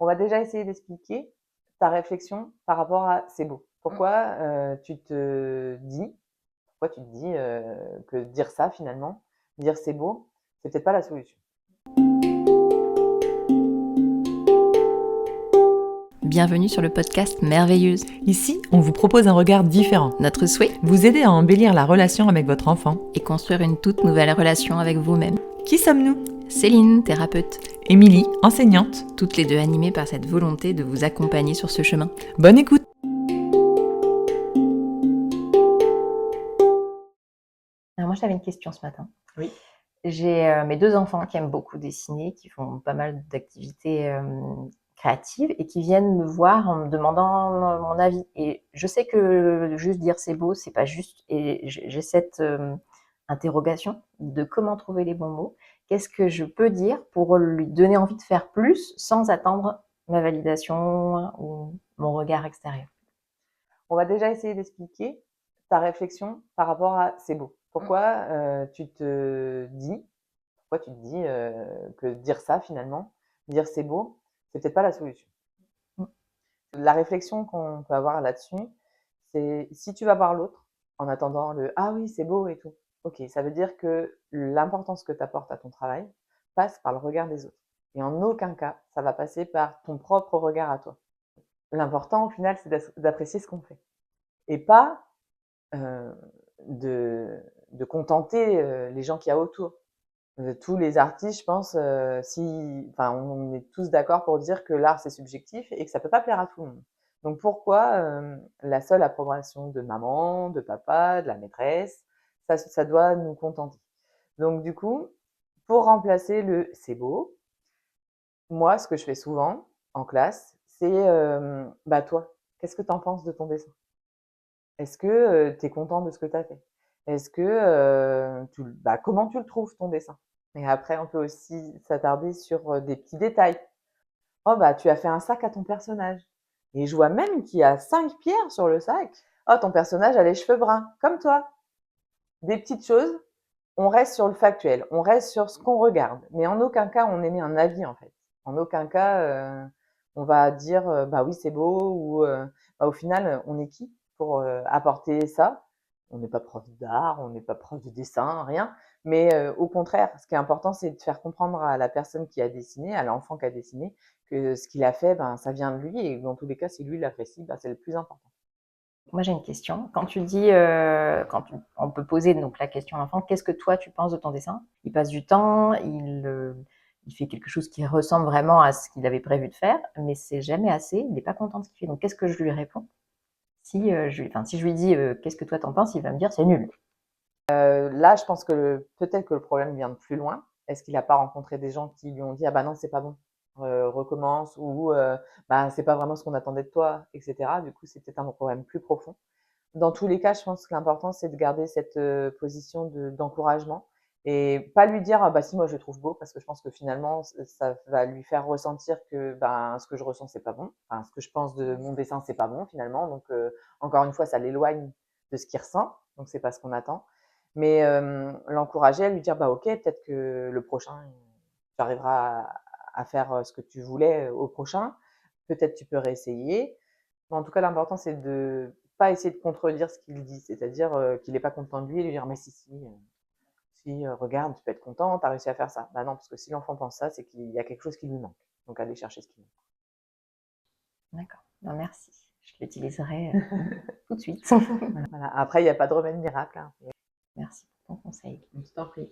On va déjà essayer d'expliquer ta réflexion par rapport à c'est beau. Pourquoi pourquoi tu te dis que dire ça finalement, dire c'est beau, c'est peut-être pas la solution. Bienvenue sur le podcast Merveilleuse. Ici, on vous propose un regard différent. Notre souhait Vous aider à embellir la relation avec votre enfant. est construire une toute nouvelle relation avec vous-même. Qui sommes-nous ? Céline, thérapeute, Émilie, enseignante. toutes les deux animées par cette volonté de vous accompagner sur ce chemin. Bonne écoute. Alors moi, j'avais une question ce matin. Oui. J'ai mes 2 enfants qui aiment beaucoup dessiner, qui font pas mal d'activités créatives et qui viennent me voir en me demandant mon avis. Et je sais que juste dire c'est beau, c'est pas juste. Et j'ai cette interrogation de comment trouver les bons mots. Qu'est-ce que je peux dire pour lui donner envie de faire plus sans attendre ma validation ou mon regard extérieur? On va déjà essayer d'expliquer ta réflexion par rapport à c'est beau. Pourquoi pourquoi tu te dis que dire ça finalement, dire c'est beau, c'est peut-être pas la solution. Mm. La réflexion qu'on peut avoir là-dessus, c'est si tu vas voir l'autre en attendant le ah oui, c'est beau et tout. Ok, ça veut dire que l'importance que tu apportes à ton travail passe par le regard des autres. Et en aucun cas, ça va passer par ton propre regard à toi. L'important au final, c'est d'apprécier ce qu'on fait. Et pas euh, de contenter les gens qu'il y a autour. Tous les artistes, je pense, on est tous d'accord pour dire que l'art c'est subjectif et que ça peut pas plaire à tout le monde. Donc pourquoi la seule approbation de maman, de papa, de la maîtresse, ça doit nous contenter. Donc du coup, pour remplacer le c'est beau, moi ce que je fais souvent en classe, c'est bah toi, qu'est-ce que t'en penses de ton dessin? Est-ce que tu es content de ce que tu as fait? Est-ce que comment tu le trouves ton dessin? Et après, on peut aussi s'attarder sur des petits détails. Oh, bah, tu as fait un sac à ton personnage. Et je vois même qu'il y a 5 pierres sur le sac. Oh, ton personnage a les cheveux bruns, comme toi. Des petites choses. On reste sur le factuel. On reste sur ce qu'on regarde. Mais en aucun cas, on émet un avis, en fait. En aucun cas, on va dire, bah oui, c'est beau, ou bah, au final, on est qui pour apporter ça? On n'est pas prof d'art, on n'est pas prof de dessin, rien. Mais au contraire, ce qui est important, c'est de faire comprendre à la personne qui a dessiné, à l'enfant qui a dessiné, que ce qu'il a fait, ben, ça vient de lui. Et dans tous les cas, si lui l'apprécie, ben, c'est le plus important. Moi, j'ai une question. Quand tu dis, on peut poser donc la question à l'enfant, qu'est-ce que toi tu penses de ton dessin? Il passe du temps, il fait quelque chose qui ressemble vraiment à ce qu'il avait prévu de faire, mais c'est jamais assez. Il n'est pas content de ce qu'il fait. Donc, qu'est-ce que je lui réponds? Si je lui dis, qu'est-ce que toi t'en penses? Il va me dire, c'est nul. Là, je pense que peut-être que le problème vient de plus loin. Est-ce qu'il n'a pas rencontré des gens qui lui ont dit ah bah non c'est pas bon, recommence ou bah c'est pas vraiment ce qu'on attendait de toi, etc. Du coup, c'est peut-être un problème plus profond. Dans tous les cas, je pense que l'important c'est de garder cette position d'encouragement et pas lui dire ah bah si moi je le trouve beau parce que je pense que finalement ça va lui faire ressentir que ben ce que je ressens c'est pas bon, enfin ce que je pense de mon dessin c'est pas bon finalement. Donc encore une fois ça l'éloigne de ce qu'il ressent, donc c'est pas ce qu'on attend. Mais l'encourager à lui dire bah ok peut-être que le prochain tu arriveras à faire ce que tu voulais au prochain, peut-être tu peux réessayer. Mais en tout cas l'important c'est de pas essayer de contredire ce qu'il dit, c'est-à-dire qu'il n'est pas content de lui et lui dire mais si regarde tu peux être content, tu as réussi à faire ça. Bah non parce que si l'enfant pense ça c'est qu'il y a quelque chose qui lui manque, donc aller chercher ce qui lui manque. D'accord. Non, merci. Je l'utiliserai tout de suite. Voilà. Après il n'y a pas de remède miracle, hein. Merci pour ton conseil. Je t'en prie.